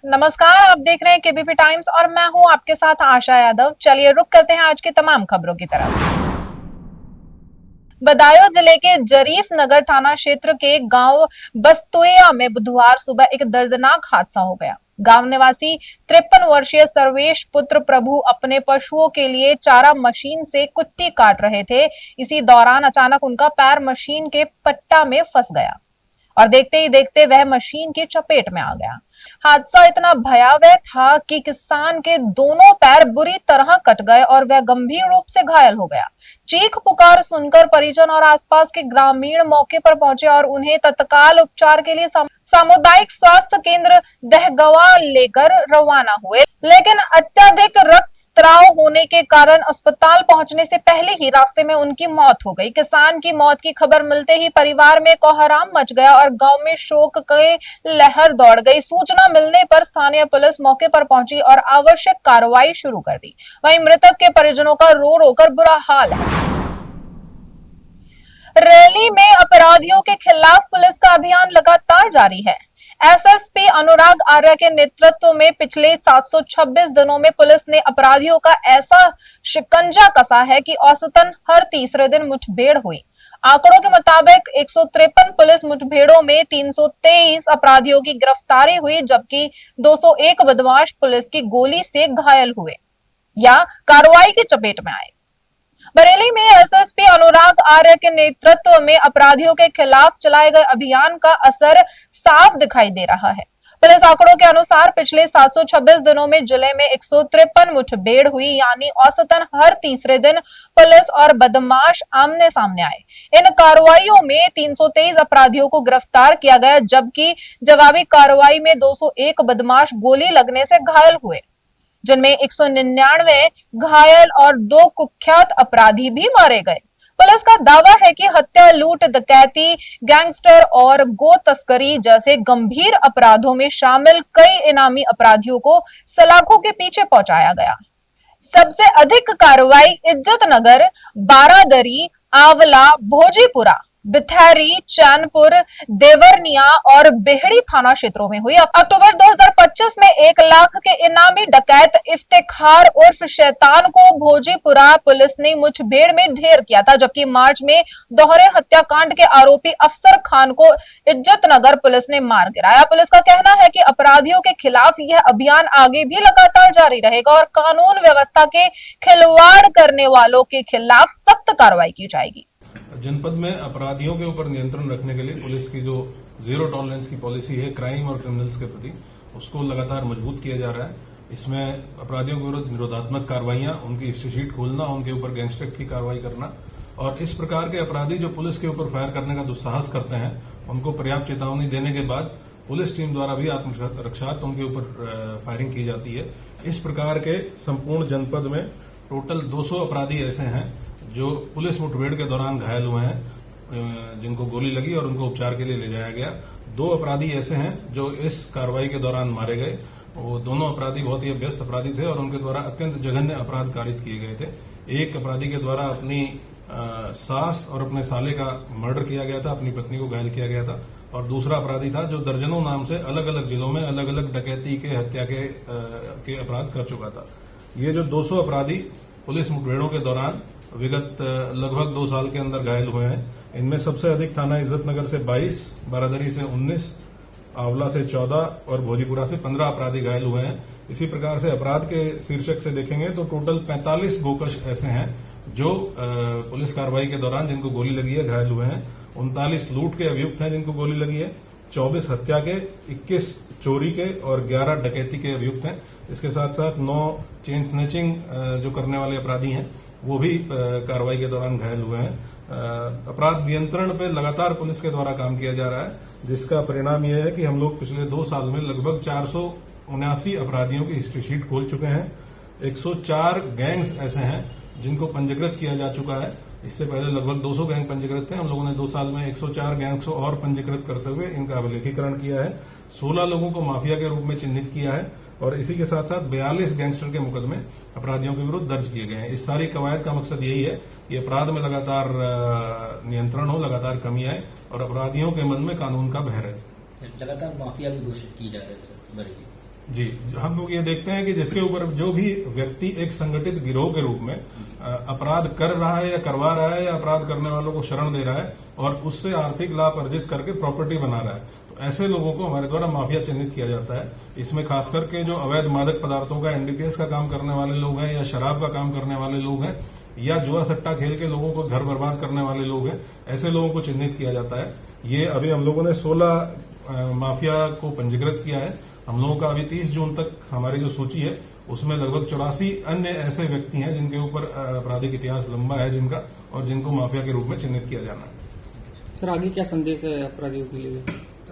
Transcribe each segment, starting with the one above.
नमस्कार, आप देख रहे हैं केबीपी टाइम्स और मैं हूं आपके साथ आशा यादव। चलिए रुक करते हैं आज की तमाम खबरों की तरफ। बदायूं जिले के जरीफ नगर थाना क्षेत्र के गांव बस्तुया में बुधवार सुबह एक दर्दनाक हादसा हो गया। गांव निवासी 53 वर्षीय सर्वेश पुत्र प्रभु अपने पशुओं के लिए चारा मशीन से कुट्टी काट रहे थे। इसी दौरान अचानक उनका पैर मशीन के पट्टा में फंस गया और देखते ही देखते वह मशीन की चपेट में आ गया। हादसा इतना भयावह था कि किसान के दोनों पैर बुरी तरह कट गए और वह गंभीर रूप से घायल हो गया। चीख पुकार सुनकर परिजन और आसपास के ग्रामीण मौके पर पहुंचे और उन्हें तत्काल उपचार के लिए सामुदायिक स्वास्थ्य केंद्र दहगवा लेकर रवाना हुए, लेकिन अत्यधिक रक्तस्राव होने के कारण अस्पताल पहुंचने से पहले ही रास्ते में उनकी मौत हो गई। किसान की मौत की खबर मिलते ही परिवार में कोहराम मच गया और गांव में शोक की लहर दौड़ गई। सूचना मिलने पर स्थानीय पुलिस मौके पर पहुंची और आवश्यक कार्रवाई शुरू कर दी। वहीं मृतक के परिजनों का रो रो कर बुरा हाल है। रैली में अपराधियों के खिलाफ पुलिस का अभियान लगातार जारी है। एसएसपी अनुराग आर्य के नेतृत्व में पिछले 726 दिनों में पुलिस ने अपराधियों का ऐसा शिकंजा कसा है कि औसतन हर तीसरे दिन मुठभेड़ हुई। आंकड़ों के मुताबिक 153 पुलिस मुठभेड़ों में 323 अपराधियों की गिरफ्तारी हुई, जबकि 201 बदमाश पुलिस की गोली से घायल हुए या कार्रवाई की चपेट में आए। बरेली में एसएसपी अनुराग आर्य के नेतृत्व में अपराधियों के खिलाफ चलाए गए अभियान का असर साफ दिखाई दे रहा है। पुलिस आंकड़ों के अनुसार पिछले 726 दिनों में जिले में 153 मुठभेड़ हुई, यानी औसतन हर तीसरे दिन पुलिस और बदमाश आमने सामने आए। इन कार्रवाइयों में 323 अपराधियों को गिरफ्तार किया गया, जबकि जवाबी कार्रवाई में 201 बदमाश गोली लगने से घायल हुए, जिनमें 199 घायल और 2 कुख्यात अपराधी भी मारे गए। पुलिस का दावा है कि हत्या, लूट, डकैती, गैंगस्टर और गो तस्करी जैसे गंभीर अपराधों में शामिल कई इनामी अपराधियों को सलाखों के पीछे पहुंचाया गया। सबसे अधिक कार्रवाई इज्जतनगर, बारादरी, आंवला, भोजीपुरा, बिथैरी, चैनपुर, देवरनिया और बेहड़ी थाना क्षेत्रों में हुई। अक्टूबर 2025 में 1 लाख के इनामी डकैत इफ्तिखार उर्फ शैतान को भोजीपुरा पुलिस ने मुठभेड़ में ढेर किया था, जबकि मार्च में दोहरे हत्याकांड के आरोपी अफसर खान को इज्जतनगर पुलिस ने मार गिराया। पुलिस का कहना है कि अपराधियों के खिलाफ यह अभियान आगे भी लगातार जारी रहेगा और कानून व्यवस्था के खिलवाड़ करने वालों के खिलाफ सख्त कार्रवाई की जाएगी। जनपद में अपराधियों के ऊपर नियंत्रण रखने के लिए पुलिस की जो जीरो टॉलरेंस की पॉलिसी है क्राइम और क्रिमिनल्स के प्रति, उसको लगातार मजबूत किया जा रहा है। इसमें अपराधियों के विरुद्ध निरोधात्मक कार्रवाइयां, उनकी हिस्ट्री शीट खोलना, उनके ऊपर गैंगस्टर की कार्रवाई करना और इस प्रकार के अपराधी जो पुलिस के ऊपर फायर करने का दुस्साहस करते हैं, उनको पर्याप्त चेतावनी देने के बाद पुलिस टीम द्वारा भी आत्मरक्षार्थ उनके ऊपर फायरिंग की जाती है। इस प्रकार के संपूर्ण जनपद में टोटल 200 अपराधी ऐसे हैं जो पुलिस मुठभेड़ के दौरान घायल हुए हैं, जिनको गोली लगी और उनको उपचार के लिए ले जाया गया। 2 अपराधी ऐसे हैं जो इस कार्रवाई के दौरान मारे गए। वो दोनों अपराधी बहुत ही अभ्यस्त अपराधी थे और उनके द्वारा अत्यंत जघन्य अपराध कारित किए गए थे। एक अपराधी के द्वारा अपनी सास और अपने साले का मर्डर किया गया था, अपनी पत्नी को घायल किया गया था, और दूसरा अपराधी था जो दर्जनों नाम से अलग अलग जिलों में अलग अलग डकैती के, हत्या के अपराध कर चुका था। ये जो 200 अपराधी पुलिस मुठभेड़ों के दौरान विगत लगभग 2 साल के अंदर घायल हुए हैं, इनमें सबसे अधिक थाना इज्जतनगर से 22, बारादरी से 19, आंवला से 14 और भोजीपुरा से 15 अपराधी घायल हुए हैं। इसी प्रकार से अपराध के शीर्षक से देखेंगे तो टोटल 45 बोकश ऐसे हैं जो पुलिस कार्रवाई के दौरान जिनको गोली लगी है, घायल हुए हैं। 39 लूट के अभियुक्त हैं जिनको गोली लगी है, 24 हत्या के, 21 चोरी के और 11 डकैती के अभियुक्त हैं। इसके साथ साथ 9 चेन स्नैचिंग जो करने वाले अपराधी हैं वो भी कार्रवाई के दौरान घायल हुए हैं। अपराध नियंत्रण पे लगातार पुलिस के द्वारा काम किया जा रहा है, जिसका परिणाम यह है कि हम लोग पिछले 2 साल में लगभग 479 अपराधियों की हिस्ट्री शीट खोल चुके हैं। 104 गैंग्स ऐसे हैं जिनको पंजीकृत किया जा चुका है। इससे पहले लगभग 200 गैंग पंजीकृत थे। हम लोगों ने 2 साल में 104 गैंग्स को और पंजीकृत करते हुए इनका अभिलेखीकरण किया है। 16 लोगों को माफिया के रूप में चिन्हित किया है और इसी के साथ साथ 42 गैंगस्टर के मुकदमे अपराधियों के विरुद्ध दर्ज किए गए हैं। इस सारी कवायद का मकसद यही है कि अपराध में लगातार नियंत्रण हो, लगातार कमी आए और अपराधियों के मन में कानून का भय रहे। लगातार माफिया भी घोषित की जा रही है सर बरेली। जी, हम लोग ये देखते हैं कि जिसके ऊपर जो भी व्यक्ति एक संगठित गिरोह के रूप में अपराध कर रहा है या करवा रहा है या अपराध करने वालों को शरण दे रहा है और उससे आर्थिक लाभ अर्जित करके प्रॉपर्टी बना रहा है, तो ऐसे लोगों को हमारे द्वारा माफिया चिन्हित किया जाता है। इसमें खास करके जो अवैध मादक पदार्थों का एनडीपीएस का काम करने वाले लोग हैं या शराब का काम करने वाले लोग हैं या जुआ सट्टा खेल के लोगों को घर बर्बाद करने वाले लोग हैं, ऐसे लोगों को चिन्हित किया जाता है। ये अभी हम लोगों ने 16 माफिया को पंजीकृत किया है। हम लोगों का अभी 30 जून तक हमारी जो सूची है उसमें लगभग 84 अन्य ऐसे व्यक्ति हैं जिनके ऊपर आपराधिक इतिहास लंबा है जिनका, और जिनको माफिया के रूप में चिन्हित किया जाना है। सर आगे क्या संदेश है अपराधियों के लिए?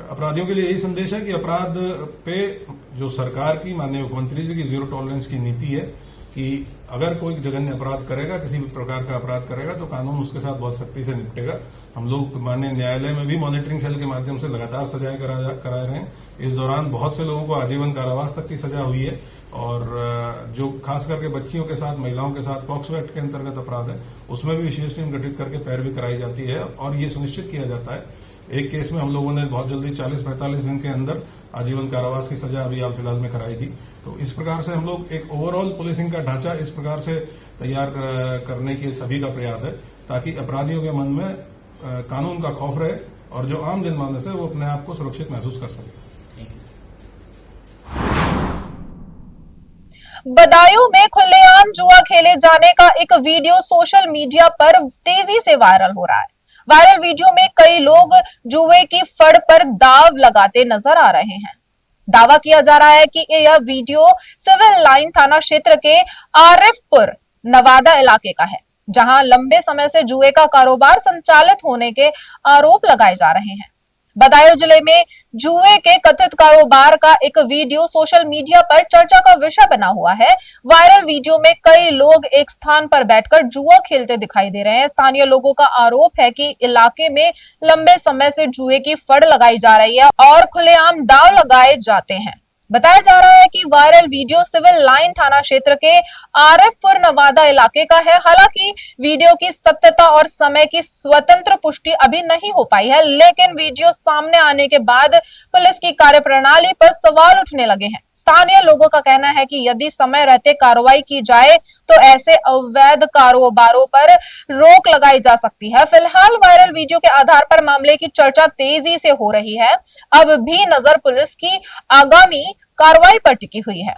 अपराधियों के लिए यही संदेश है कि अपराध पे जो सरकार की माननीय मुख्यमंत्री जी की जीरो टॉलरेंस की नीति है कि अगर कोई जघन्य अपराध करेगा, किसी भी प्रकार का अपराध करेगा तो कानून उसके साथ बहुत सख्ती से निपटेगा। हम लोग माननीय न्यायालय में भी मॉनिटरिंग सेल के माध्यम से लगातार सजाएं करा रहे हैं। इस दौरान बहुत से लोगों को आजीवन कारावास तक की सजा हुई है, और जो खास करके बच्चियों के साथ, महिलाओं के साथ पॉक्सो एक्ट के अंतर्गत अपराध है उसमें भी विशेष टीम गठित करके पैरवी कराई जाती है, और ये सुनिश्चित किया जाता है। एक केस में हम लोगों ने बहुत जल्दी 40-45 दिन के अंदर आजीवन कारावास की सजा अभी हाल फिलहाल में कराई थी। तो इस प्रकार से हम लोग एक ओवरऑल पुलिसिंग का ढांचा इस प्रकार से तैयार करने के सभी का प्रयास है ताकि अपराधियों के मन में कानून का खौफ रहे और जो आम जनमानस है वो अपने आप को सुरक्षित महसूस कर सके। बदायूं में खुलेआम जुआ खेले जाने का एक वीडियो सोशल मीडिया पर तेजी से वायरल हो रहा है। वायरल वीडियो में कई लोग जुए की फड़ पर दाव लगाते नजर आ रहे हैं। दावा किया जा रहा है कि यह वीडियो सिविल लाइन थाना क्षेत्र के आरिफपुर नवादा इलाके का है, जहां लंबे समय से जुए का कारोबार संचालित होने के आरोप लगाए जा रहे हैं। बदायूं जिले में जुए के कथित कारोबार का एक वीडियो सोशल मीडिया पर चर्चा का विषय बना हुआ है। वायरल वीडियो में कई लोग एक स्थान पर बैठकर जुआ खेलते दिखाई दे रहे हैं। स्थानीय लोगों का आरोप है कि इलाके में लंबे समय से जुए की फड़ लगाई जा रही है और खुलेआम दांव लगाए जाते हैं। बताया जा रहा है कि वायरल वीडियो सिविल लाइन थाना क्षेत्र के आरिफपुर नवादा इलाके का है। हालांकि वीडियो की सत्यता और समय की स्वतंत्र पुष्टि अभी नहीं हो पाई है, लेकिन वीडियो सामने आने के बाद पुलिस की कार्यप्रणाली पर सवाल उठने लगे हैं। स्थानीय लोगों का कहना है कि यदि समय रहते कार्रवाई की जाए तो ऐसे अवैध कारोबारों पर रोक लगाई जा सकती है। फिलहाल वायरल वीडियो के आधार पर मामले की चर्चा तेजी से हो रही है। अब भी नजर पुलिस की आगामी कार्रवाई पर टिकी हुई है।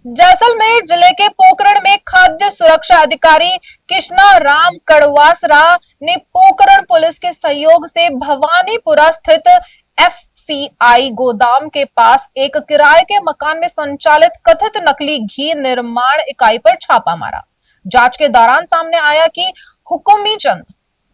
जैसलमेर जिले के पोकरण में खाद्य सुरक्षा अधिकारी कृष्णा राम कड़वासरा ने पोकरण पुलिस के सहयोग से भवानीपुरा स्थित FCI गोदाम के पास एक किराए के मकान में संचालित कथित नकली घी निर्माण इकाई पर छापा मारा। जांच के दौरान सामने आया कि हुकुमी चंद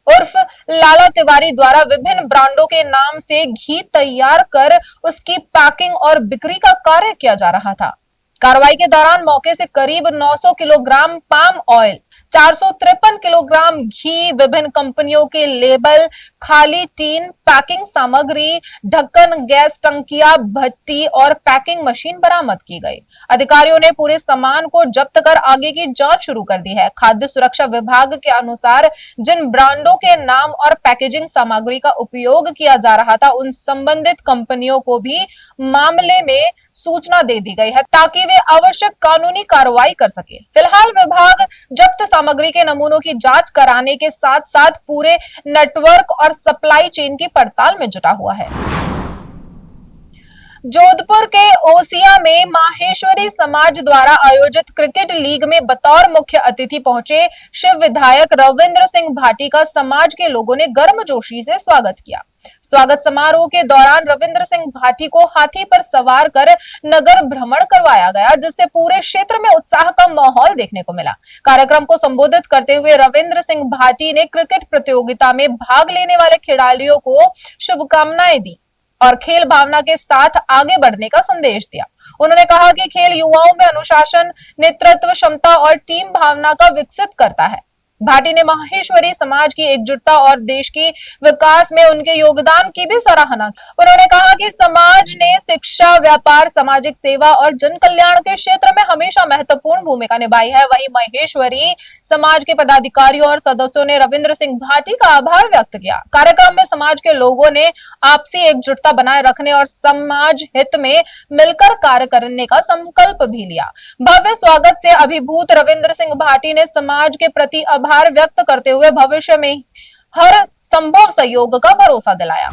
उर्फ लाला तिवारी द्वारा विभिन्न ब्रांडों के नाम से घी तैयार कर उसकी पैकिंग और बिक्री का कार्य किया जा रहा था। कार्रवाई के दौरान मौके से करीब 900 किलोग्राम पाम ऑयल, 453 किलोग्राम घी, विभिन्न कंपनियों के लेबल, खाली टीन, पैकिंग सामग्री, ढक्कन, गैस टंकियां, भट्टी और पैकिंग मशीन बरामद की गई। अधिकारियों ने पूरे सामान को जब्त कर आगे की जांच शुरू कर दी है। खाद्य सुरक्षा विभाग के अनुसार जिन ब्रांडों के नाम और पैकेजिंग सामग्री का उपयोग किया जा रहा था, उन संबंधित कंपनियों को भी मामले में सूचना दे दी गई है ताकि वे आवश्यक कानूनी कार्रवाई कर सके। फिलहाल विभाग जब्त सामग्री के नमूनों की जांच कराने के साथ साथ पूरे नेटवर्क और सप्लाई चेन की पड़ताल में जुटा हुआ है। जोधपुर के ओसिया में माहेश्वरी समाज द्वारा आयोजित क्रिकेट लीग में बतौर मुख्य अतिथि पहुंचे शिव विधायक रविंद्र सिंह भाटी का समाज के लोगों ने गर्मजोशी से स्वागत किया। स्वागत समारोह के दौरान रविंद्र सिंह भाटी को हाथी पर सवार कर नगर भ्रमण करवाया गया, जिससे पूरे क्षेत्र में उत्साह का माहौल देखने को मिला। कार्यक्रम को संबोधित करते हुए रविंद्र सिंह भाटी ने क्रिकेट प्रतियोगिता में भाग लेने वाले खिलाड़ियों को शुभकामनाएं दी और खेल भावना के साथ आगे बढ़ने का संदेश दिया। उन्होंने कहा कि खेल युवाओं में अनुशासन, नेतृत्व क्षमता और टीम भावना का विकसित करता है। भाटी ने माहेश्वरी समाज की एकजुटता और देश की विकास में उनके योगदान की भी सराहना की। उन्होंने कहा कि समाज ने शिक्षा, व्यापार, सामाजिक सेवा और जन कल्याण के क्षेत्र में हमेशा महत्वपूर्ण भूमिका निभाई है। वहीं माहेश्वरी समाज के पदाधिकारियों और सदस्यों ने रविंद्र सिंह भाटी का आभार व्यक्त किया। कार्यक्रम में समाज के लोगों ने आपसी एकजुटता बनाए रखने और समाज हित में मिलकर कार्य करने का संकल्प भी लिया। भव्य स्वागत से अभिभूत रविंद्र सिंह भाटी ने समाज के प्रति आभार व्यक्त करते हुए भविष्य में हर संभव सहयोग का भरोसा दिलाया।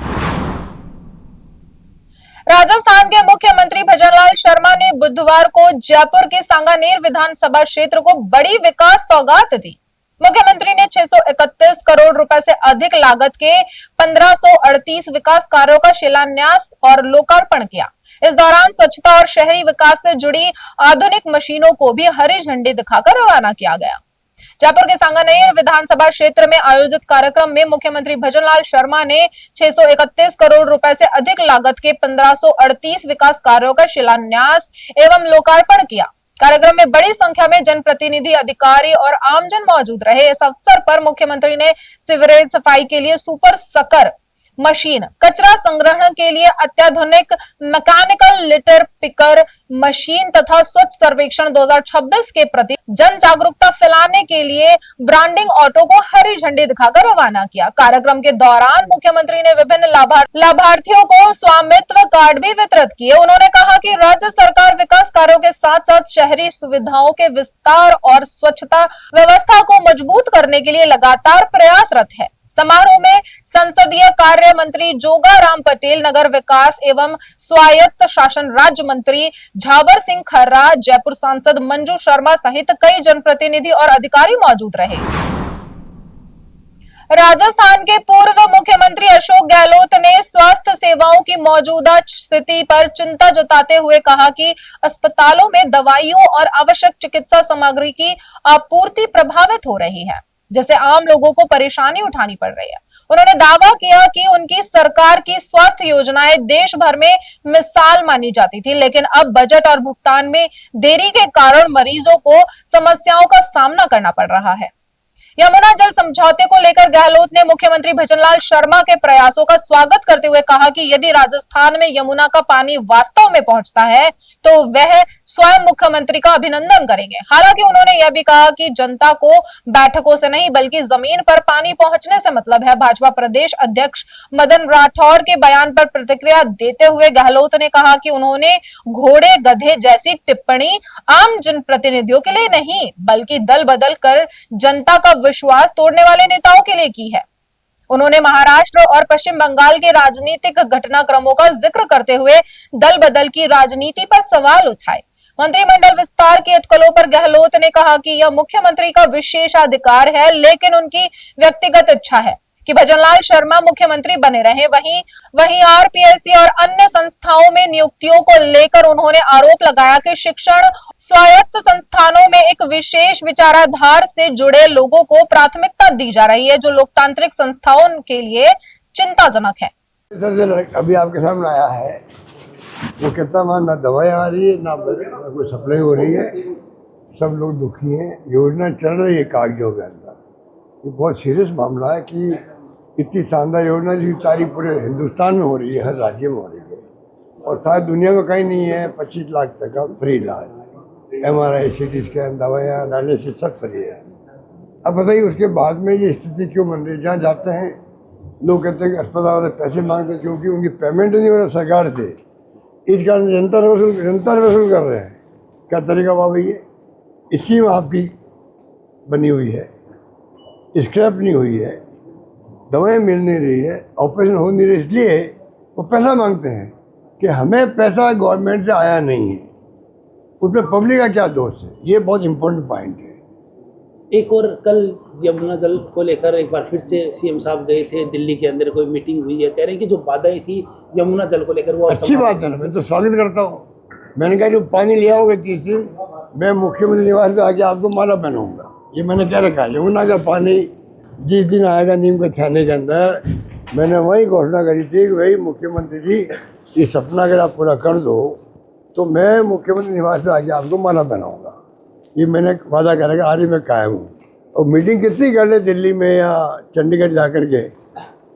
राजस्थान के मुख्यमंत्री भजनलाल शर्मा ने बुधवार को जयपुर के सांगानेर विधानसभा क्षेत्र को बड़ी विकास सौगात दी। मुख्यमंत्री ने 631 करोड़ रुपए से अधिक लागत के 1538 विकास कार्यों का शिलान्यास और लोकार्पण किया। इस दौरान स्वच्छता और शहरी विकास से जुड़ी आधुनिक मशीनों को भी हरी झंडी दिखाकर रवाना किया गया। जयपुर के सांगानेर विधानसभा क्षेत्र में आयोजित कार्यक्रम में मुख्यमंत्री भजनलाल शर्मा ने 631 करोड़ रुपए से अधिक लागत के 1538 विकास कार्यों का शिलान्यास एवं लोकार्पण किया। कार्यक्रम में बड़ी संख्या में जनप्रतिनिधि, अधिकारी और आमजन मौजूद रहे। इस अवसर पर मुख्यमंत्री ने सीवरेज सफाई के लिए सुपर सकर मशीन, कचरा संग्रहण के लिए अत्याधुनिक मैकेनिकल लिटर पिकर मशीन तथा स्वच्छ सर्वेक्षण 2026 के प्रति जन जागरूकता फैलाने के लिए ब्रांडिंग ऑटो को हरी झंडी दिखाकर रवाना किया। कार्यक्रम के दौरान मुख्यमंत्री ने विभिन्न लाभार्थियों को स्वामित्व कार्ड भी वितरित किए। उन्होंने कहा कि राज्य सरकार विकास कार्यों के साथ साथ शहरी सुविधाओं के विस्तार और स्वच्छता व्यवस्था को मजबूत करने के लिए लगातार प्रयासरत है। समारोह में संसदीय कार्य मंत्री जोगाराम पटेल, नगर विकास एवं स्वायत्त शासन राज्य मंत्री झावर सिंह खर्रा, जयपुर सांसद मंजू शर्मा सहित कई जनप्रतिनिधि और अधिकारी मौजूद रहे। राजस्थान के पूर्व मुख्यमंत्री अशोक गहलोत ने स्वास्थ्य सेवाओं की मौजूदा स्थिति पर चिंता जताते हुए कहा कि अस्पतालों में दवाइयों और आवश्यक चिकित्सा सामग्री की आपूर्ति प्रभावित हो रही है, जिससे आम लोगों को परेशानी उठानी पड़ रही है। उन्होंने दावा किया कि उनकी सरकार की स्वास्थ्य योजनाएं देश भर में मिसाल मानी जाती थी, लेकिन अब बजट और भुगतान में देरी के कारण मरीजों को समस्याओं का सामना करना पड़ रहा है। यमुना जल समझौते को लेकर गहलोत ने मुख्यमंत्री भजनलाल शर्मा के प्रयासों का स्वागत करते हुए कहा कि यदि राजस्थान में यमुना का पानी वास्तव में पहुंचता है तो वह स्वयं मुख्यमंत्री का अभिनंदन करेंगे। हालांकि उन्होंने यह भी कहा कि जनता को बैठकों से नहीं बल्कि जमीन पर पानी पहुंचने से मतलब है। भाजपा प्रदेश अध्यक्ष मदन राठौर के बयान पर प्रतिक्रिया देते हुए गहलोत ने कहा कि उन्होंने घोड़े गधे जैसी टिप्पणी आम जनप्रतिनिधियों के लिए नहीं बल्कि दल बदल कर जनता का विश्वास तोड़ने वाले नेताओं के लिए की है। उन्होंने महाराष्ट्र और पश्चिम बंगाल के राजनीतिक घटनाक्रमों का जिक्र करते हुए दल बदल की राजनीति पर सवाल उठाए। मंत्रिमंडल विस्तार की अटकलों पर गहलोत ने कहा कि यह मुख्यमंत्री का विशेषाधिकार है, लेकिन उनकी व्यक्तिगत इच्छा है कि भजनलाल शर्मा मुख्यमंत्री बने रहे। वहीं आरपीएससी और अन्य संस्थाओं में नियुक्तियों को लेकर उन्होंने आरोप लगाया कि शिक्षण स्वायत्त संस्थानों में एक विशेष विचारधारा से जुड़े लोगों को प्राथमिकता दी जा रही है, जो लोकतांत्रिक संस्थाओं के लिए चिंताजनक है। अभी आपके सामने आया है, वो कहता है ना दवाई आ रही है ना कोई सप्लाई हो रही है, सब लोग दुखी हैं। योजना चल रही है कागजों के अंदर। ये बहुत सीरियस मामला है कि इतनी शानदार योजना की तारीफ पूरे हिंदुस्तान में हो रही है, हर राज्य में हो रही है और शायद दुनिया में कहीं नहीं है। 25 लाख तक का फ्री इलाज, MRI, CT स्कैन, दवाइयाँ, डायलिसिस सब फ्री है। अब बताइए उसके बाद में ये स्थिति क्यों बन रही है? जहाँ जाते हैं लोग कहते हैं कि अस्पताल वाले पैसे मांगते हैं क्योंकि उनकी पेमेंट नहीं हो रहा सरकार से, इस कारण निरंतर वसूल कर रहे हैं। क्या तरीका बाबा? ये स्कीम आपकी बनी हुई है, स्क्रैप नहीं हुई है, दवाएं मिल नहीं रही है, ऑपरेशन हो नहीं रही, इसलिए वो पैसा मांगते हैं कि हमें पैसा गवर्नमेंट से आया नहीं है। उसमें पब्लिक का क्या दोष है? ये बहुत इंपॉर्टेंट पॉइंट है। एक और कल यमुना जल को लेकर एक बार फिर से सीएम साहब गए थे दिल्ली के अंदर, कोई मीटिंग हुई है, कह रहे हैं कि जो बाधाएं थी यमुना जल को लेकर वो अच्छी बात है ना, मैं तो स्वागत करता हूँ। मैंने कहा जो पानी लिया होगा 30 दिन, मैं मुख्यमंत्री निवास पे आके आपको माला पहनाऊंगा, ये मैंने क्या रखा है। यमुना का पानी जिस दिन आएगा नीम के थाने के अंदर, मैंने वही घोषणा करी थी कि भाई मुख्यमंत्री जी ये सपना अगर आप पूरा कर दो तो मैं मुख्यमंत्री निवास पे आके आपको माला पहनाऊंगा। ये मैंने वादा करा कि आज मैं कायम हूँ। और मीटिंग कितनी कर ले दिल्ली में या चंडीगढ़ जाकर के,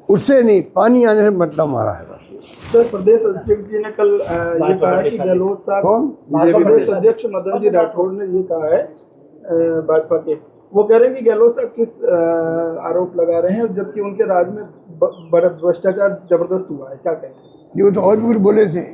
उससे नहीं, पानी आने से मतलब मारा है बस। सर, प्रदेश अध्यक्ष जी ने कल ये कहा है कि गहलोत साहब, कौन? प्रदेश अध्यक्ष मदन जी राठौड़ ने ये कहा है भाजपा के, वो कह रहे हैं कि गहलोत साहब किस आरोप लगा रहे हैं, जबकि उनके राज में बड़ा भ्रष्टाचार जबरदस्त हुआ है, क्या कहेंगे? ये तो और भी कुछ बोले थे।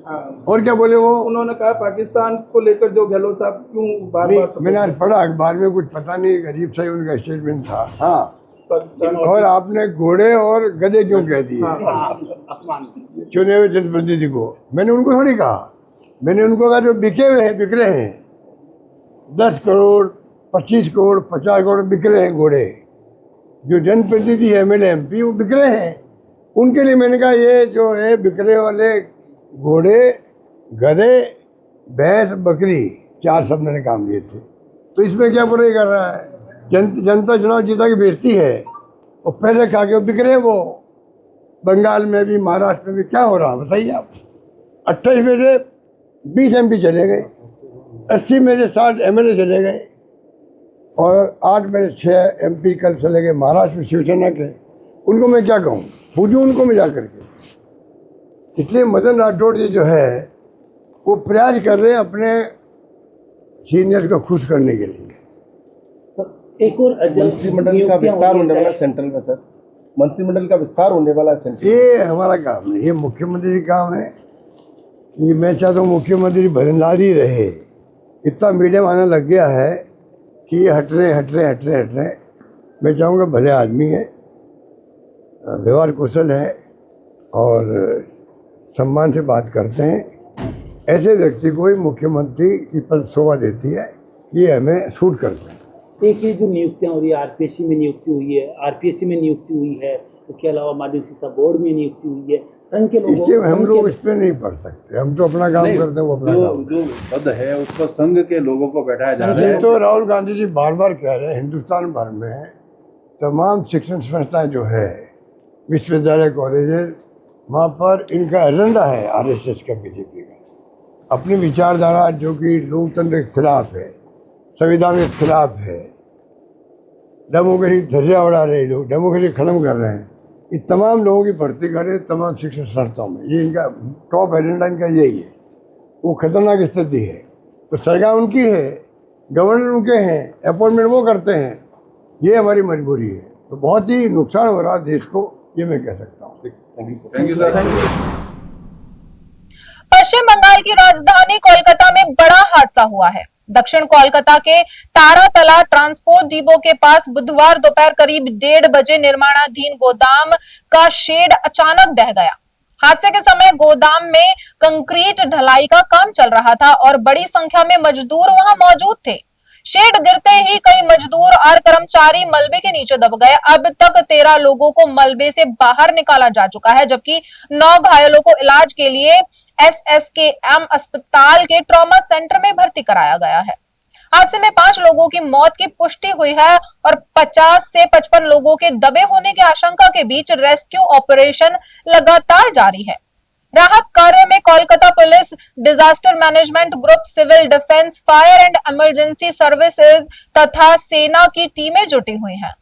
हाँ, और क्या बोले वो? उन्होंने कहा पाकिस्तान को लेकर जो गहलोत साहब क्यों बार-बार, मैंने आज पढ़ा अखबार में, कुछ पता नहीं, अजीब सा ही उनका स्टेटमेंट था। हाँ, पाकिस्तान और आपने घोड़े और गधे क्यों कह दिए चुने हुए जनप्रतिनिधि को? मैंने उनको थोड़ी कहा, मैंने उनको कहा जो बिके हुए हैं, बिक रहे हैं, 10 करोड़ 25 करोड़ 50 करोड़ बिक रहे हैं घोड़े, जो जनप्रतिनिधि है MLA MP वो बिक रहे हैं, उनके लिए मैंने कहा ये जो है बिकने वाले घोड़े, गधे, भैंस, बकरी, 4 शब्द मैंने काम लिए थे, तो इसमें क्या बुराई कर रहा है? जनता चुनाव जीता के बेचती है और पैसे खा के बिक रहे हैं वो। बंगाल में भी, महाराष्ट्र में भी क्या हो रहा है बताइए आप? 28 में से 20 MP चले गए, 80 में से 60 MLA चले गए, और 8 में से 6 MP कल चले गए महाराष्ट्र में शिवसेना के। उनको मैं क्या कहूँ, पूछूँ उनको मैं जा करके? इसलिए मदन राठौड़ जी जो है वो प्रयास कर रहे हैं अपने सीनियर्स को खुश करने के लिए। एक और मंत्रिमंडल का विस्तार होने वाला सेंट्रल में सर, मंत्रिमंडल का विस्तार होने वाला है सेंट्रल। ये हमारा काम है, ये मुख्यमंत्री का काम है। ये मैं चाहता हूँ मुख्यमंत्री भरंदार ही रहे। इतना मीडिया में आने लग गया है कि ये हट रहे। मैं चाहूँगा भले आदमी है, व्यवहार कुशल है और सम्मान से बात करते हैं, ऐसे व्यक्ति को ही मुख्यमंत्री की पद शोभा देती है, ये हमें सूट करते हैं। एक ये जो नियुक्तियां हो रही है, आरपीएससी में नियुक्ति हुई है, आरपीएससी में नियुक्ति हुई है, इसके अलावा माध्यमिक शिक्षा बोर्ड में नियुक्ति हुई है, संघ के लोगों, हम लोग इस पर नहीं पढ़ सकते, हम तो अपना काम करते हैं, वो अपना काम। जो पद है उस पर संघ के लोगों को बैठाया जा रहा है। तो राहुल गांधी जी बार बार कह रहे हैं, हिंदुस्तान भर में तमाम शिक्षण संस्थाएं जो है, विश्वविद्यालय, कॉलेजेस, वहाँ पर इनका एजेंडा है RSS का, BJP का, अपनी विचारधारा जो कि लोकतंत्र के खिलाफ है, संविधान के खिलाफ है, डेमोक्रेसी धज्जियां उड़ा रहे लोग, डेमोक्रेसी खत्म कर रहे हैं, ये तमाम लोगों की भर्ती कर रहे हैं तमाम शिक्षण संस्थाओं में। ये इनका टॉप एजेंडा इनका यही है। वो खतरनाक स्थिति है, तो सरकार उनकी है, गवर्नर उनके हैं, अपॉइंटमेंट वो करते हैं, ये हमारी मजबूरी है। तो बहुत ही नुकसान हो रहा है देश को, ये मैं कह सकता हूँ। Thank you sir. Paschim Bangal की राजधानी कोलकाता में बड़ा हादसा हुआ है। दक्षिण कोलकाता के तारातला ट्रांसपोर्ट डिपो के पास बुधवार दोपहर करीब 1:30 बजे निर्माणाधीन गोदाम का शेड अचानक ढह गया। हादसे के समय गोदाम में कंक्रीट ढलाई का काम चल रहा था और बड़ी संख्या में मजदूर वहां मौजूद थे। शेड गिरते ही कई मजदूर और कर्मचारी मलबे के नीचे दब गए। अब तक 13 लोगों को मलबे से बाहर निकाला जा चुका है, जबकि 9 घायलों को इलाज के लिए SSKM अस्पताल के ट्रॉमा सेंटर में भर्ती कराया गया है। हादसे में 5 लोगों की मौत की पुष्टि हुई है और 50 से 55 लोगों के दबे होने की आशंका के बीच रेस्क्यू ऑपरेशन लगातार जारी है। राहत कार्य में Kolkata police, disaster management group, civil defence, fire and emergency services तथा सेना की टीमें जुटी हुई हैं।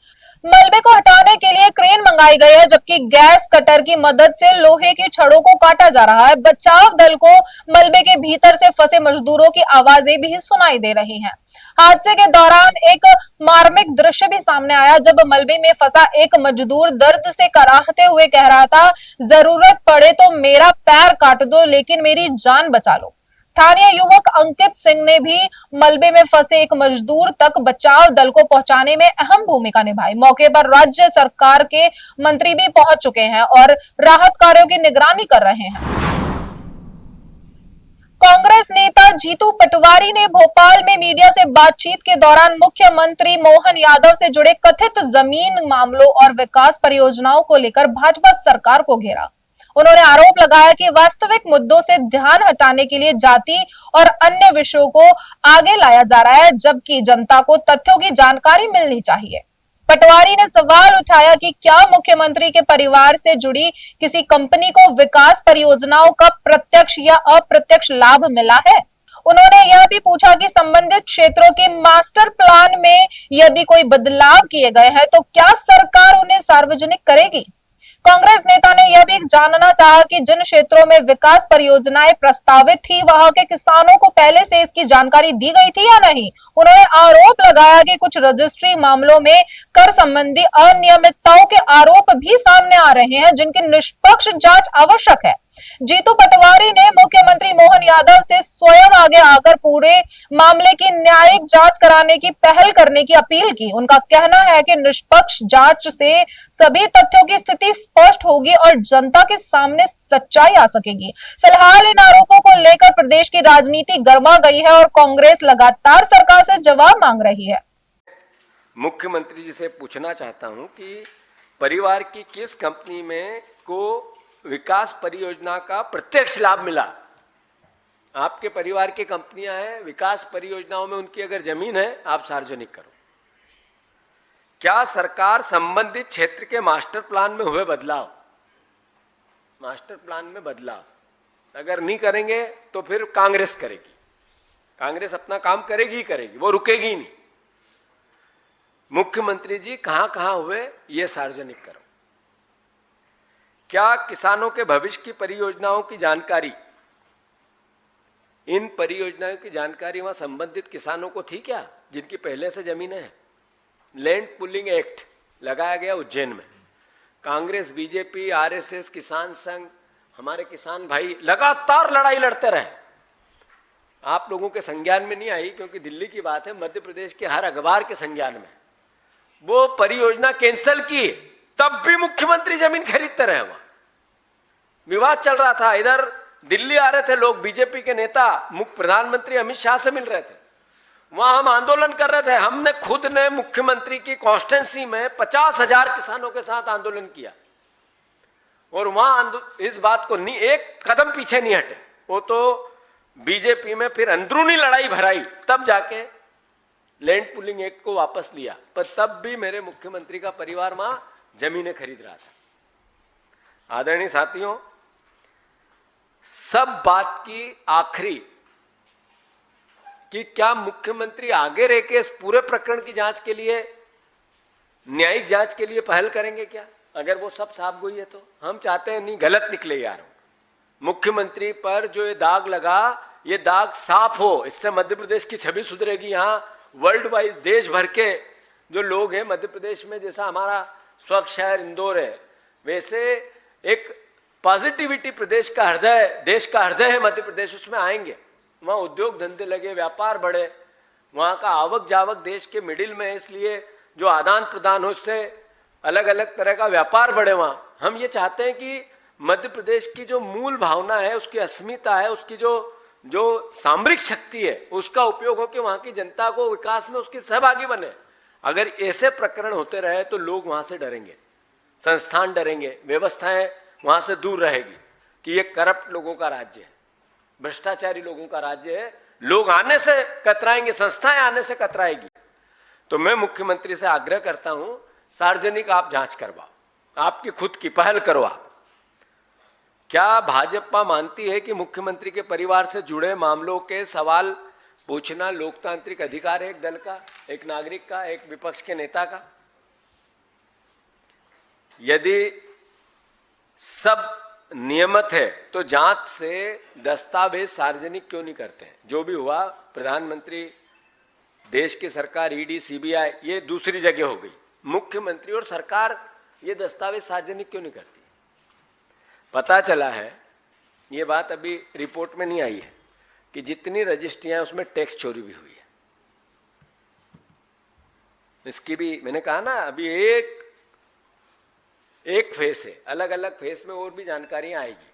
मलबे को हटाने के लिए क्रेन मंगाई गई है, जबकि गैस कटर की मदद से लोहे की छड़ों को काटा जा रहा है। बचाव दल को मलबे के भीतर से फंसे मजदूरों की आवाजें भी सुनाई दे रही हैं। हादसे के दौरान एक मार्मिक दृश्य भी सामने आया, जब मलबे में फंसा एक मजदूर दर्द से कराहते हुए कह रहा था, जरूरत पड़े तो मेरा पैर काट दो, लेकिन मेरी जान बचा लो। स्थानीय युवक अंकित सिंह ने भी मलबे में फंसे एक मजदूर तक बचाव दल को पहुंचाने में अहम भूमिका निभाई। मौके पर राज्य सरकार के मंत्री भी पहुंच चुके हैं और राहत कार्यों की निगरानी कर रहे हैं। कांग्रेस नेता जीतू पटवारी ने भोपाल में मीडिया से बातचीत के दौरान मुख्यमंत्री मोहन यादव से जुड़े कथित जमीन मामलों और विकास परियोजनाओं को लेकर भाजपा सरकार को घेरा। उन्होंने आरोप लगाया कि वास्तविक मुद्दों से ध्यान हटाने के लिए जाति और अन्य विषयों को आगे लाया जा रहा है, जबकि जनता को तथ्यों की जानकारी मिलनी चाहिए। पटवारी ने सवाल उठाया कि क्या मुख्यमंत्री के परिवार से जुड़ी किसी कंपनी को विकास परियोजनाओं का प्रत्यक्ष या अप्रत्यक्ष लाभ मिला है। उन्होंने यह भी पूछा कि संबंधित क्षेत्रों के मास्टर प्लान में यदि कोई बदलाव किए गए हैं तो क्या सरकार उन्हें सार्वजनिक करेगी। कांग्रेस नेता ने यह भी जानना चाहा कि जिन क्षेत्रों में विकास परियोजनाएं प्रस्तावित थी वहां के किसानों को पहले से इसकी जानकारी दी गई थी या नहीं। उन्होंने आरोप लगाया कि कुछ रजिस्ट्री मामलों में कर संबंधी अनियमितताओं के आरोप भी सामने आ रहे हैं, जिनकी निष्पक्ष जांच आवश्यक है। जीतू पटवारी ने मुख्यमंत्री मोहन यादव से स्वयं आगे आकर पूरे मामले की न्यायिक जांच कराने की पहल करने की अपील की। उनका कहना है कि निष्पक्ष जांच से सभी तथ्यों की स्थिति स्पष्ट होगी और जनता के सामने सच्चाई आ सकेगी। फिलहाल इन आरोपों को लेकर प्रदेश की राजनीति गर्मा गई है और कांग्रेस लगातार सरकार से जवाब मांग रही है। मुख्यमंत्री जी से पूछना चाहता हूं कि परिवार की किस कंपनी में को विकास परियोजना का प्रत्यक्ष लाभ मिला। आपके परिवार की कंपनियां हैं, विकास परियोजनाओं में उनकी अगर जमीन है आप सार्वजनिक करो। क्या सरकार संबंधित क्षेत्र के मास्टर प्लान में हुए बदलाव, मास्टर प्लान में बदलाव अगर नहीं करेंगे तो फिर कांग्रेस करेगी। कांग्रेस अपना काम करेगी ही करेगी, वो रुकेगी ही नहीं। मुख्यमंत्री जी कहां कहां हुए ये सार्वजनिक करो। क्या किसानों के भविष्य की परियोजनाओं की जानकारी, इन परियोजनाओं की जानकारी वहां संबंधित किसानों को थी क्या, जिनकी पहले से जमीनें हैं। लैंड पुलिंग एक्ट लगाया गया उज्जैन में। कांग्रेस, बीजेपी, आरएसएस, किसान संघ, हमारे किसान भाई लगातार लड़ाई लड़ते रहे। आप लोगों के संज्ञान में नहीं आई क्योंकि दिल्ली की बात है, मध्य प्रदेश के हर अखबार के संज्ञान में। वो परियोजना कैंसिल की, तब भी मुख्यमंत्री जमीन खरीदते रहे। वहां विवाद चल रहा था। इधर दिल्ली आ रहे थे लोग, बीजेपी के नेता मुख्य प्रधानमंत्री अमित शाह से मिल रहे थे। वहां हम आंदोलन कर रहे थे। हमने खुद ने मुख्यमंत्री की कॉन्स्टिट्यूंसी में 50,000 किसानों के साथ आंदोलन किया और वहां इस बात को नहीं, एक कदम पीछे नहीं हटे। वो तो बीजेपी में फिर अंदरूनी लड़ाई भराई, तब जाके लैंड पुलिंग एक्ट को वापस लिया। पर तब भी मेरे मुख्यमंत्री का परिवार वहां जमीनें खरीद रहा था। आदरणीय साथियों, सब बात की आखिरी कि क्या मुख्यमंत्री आगे रह के इस पूरे प्रकरण की जांच के लिए, न्यायिक जांच के लिए पहल करेंगे क्या? अगर वो सब साफ गोई है तो हम चाहते हैं नहीं गलत निकले यार। मुख्यमंत्री पर जो ये दाग लगा, ये दाग साफ हो, इससे मध्य प्रदेश की छवि सुधरेगी। यहाँ वर्ल्ड वाइज देश भर के जो लोग हैं मध्य प्रदेश में, जैसा हमारा स्वच्छ शहर इंदौर है, वैसे एक पॉजिटिविटी प्रदेश का हृदय, देश का हृदय है मध्य प्रदेश, उसमें आएंगे। वहाँ उद्योग धंधे लगे, व्यापार बढ़े, वहाँ का आवक जावक देश के मिडिल में है, इसलिए जो आदान प्रदान हो उससे अलग अलग तरह का व्यापार बढ़े। वहाँ हम ये चाहते हैं कि मध्य प्रदेश की जो मूल भावना है, उसकी अस्मिता है, उसकी जो सामरिक शक्ति है, उसका उपयोग हो कि वहाँ की जनता को विकास में उसकी सहभागी बने। अगर ऐसे प्रकरण होते रहे तो लोग वहाँ से डरेंगे, संस्थान डरेंगे, व्यवस्थाएं वहाँ से दूर रहेगी कि ये करप्ट लोगों का राज्य है, भ्रष्टाचारी लोगों का राज्य है। लोग आने से कतराएंगे, संस्थाएं आने से कतराएगी। तो मैं मुख्यमंत्री से आग्रह करता हूं, सार्वजनिक आप जांच करवाओ, आपकी खुद की पहल करो आप। क्या भाजपा मानती है कि मुख्यमंत्री के परिवार से जुड़े मामलों के सवाल पूछना लोकतांत्रिक अधिकार है एक दल का, एक नागरिक का, एक विपक्ष के नेता का? यदि सब नियमित है तो जांच से दस्तावेज सार्वजनिक क्यों नहीं करते हैं? जो भी हुआ, प्रधानमंत्री, देश की सरकार, ईडी, सीबीआई, ये दूसरी जगह हो गई। मुख्यमंत्री और सरकार ये दस्तावेज सार्वजनिक क्यों नहीं करती? पता चला है, ये बात अभी रिपोर्ट में नहीं आई है, कि जितनी रजिस्ट्रियां उसमें टैक्स चोरी भी हुई है। इसकी भी मैंने कहा ना, अभी एक फेस है, अलग अलग फेस में और भी जानकारियां आएगी।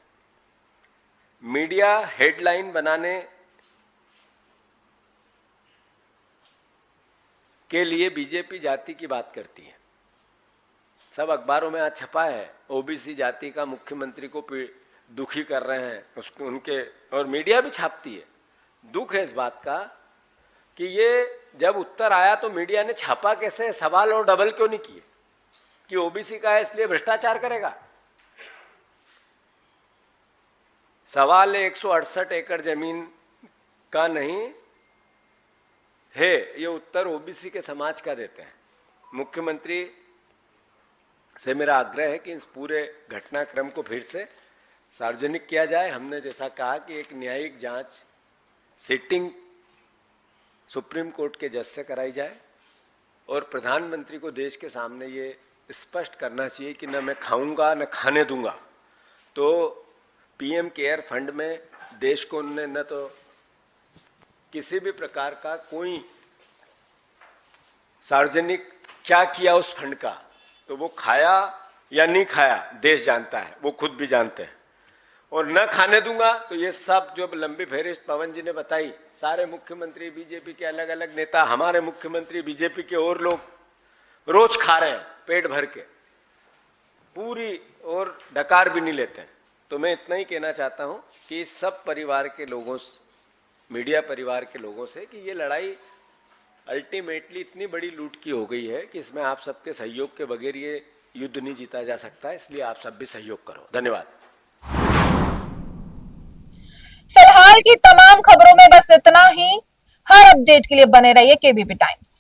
मीडिया हेडलाइन बनाने के लिए बीजेपी जाति की बात करती है, सब अखबारों में आज छपा है, ओबीसी जाति का मुख्यमंत्री को दुखी कर रहे हैं उसको, उनके, और मीडिया भी छापती है। दुख है इस बात का कि ये जब उत्तर आया तो मीडिया ने छापा कैसे, सवाल और डबल क्यों नहीं किए कि ओबीसी का है इसलिए भ्रष्टाचार करेगा। सवाल है 168 एकड़ जमीन का नहीं है, ये उत्तर ओबीसी के समाज का देते हैं। मुख्यमंत्री से मेरा आग्रह है कि इस पूरे घटनाक्रम को फिर से सार्वजनिक किया जाए। हमने जैसा कहा कि एक न्यायिक जांच सिटिंग सुप्रीम कोर्ट के जज से कराई जाए और प्रधानमंत्री को देश के सामने ये स्पष्ट करना चाहिए कि न मैं खाऊंगा न खाने दूंगा। तो पीएम केयर फंड में देश को उन्होंने न तो किसी भी प्रकार का कोई सार्वजनिक क्या किया उस फंड का, तो वो खाया या नहीं खाया देश जानता है, वो खुद भी जानते हैं। और न खाने दूंगा तो ये सब जो लंबी फहरिस्त पवन जी ने बताई, सारे मुख्यमंत्री बीजेपी के अलग अलग नेता, हमारे मुख्यमंत्री बीजेपी के और लोग रोज खा रहे हैं पेट भर के, पूरी और डकार भी नहीं लेते हैं। तो मैं इतना ही कहना चाहता हूं कि सब परिवार के लोगों से, मीडिया परिवार के लोगों से, कि ये लड़ाई अल्टीमेटली इतनी बड़ी लूट की हो गई है कि इसमें आप सबके सहयोग के बगैर ये युद्ध नहीं जीता जा सकता है। इसलिए आप सब भी सहयोग करो। धन्यवाद। फिलहाल की तमाम खबरों में बस इतना ही। हर अपडेट के लिए बने रहिए केबीपी टाइम्स।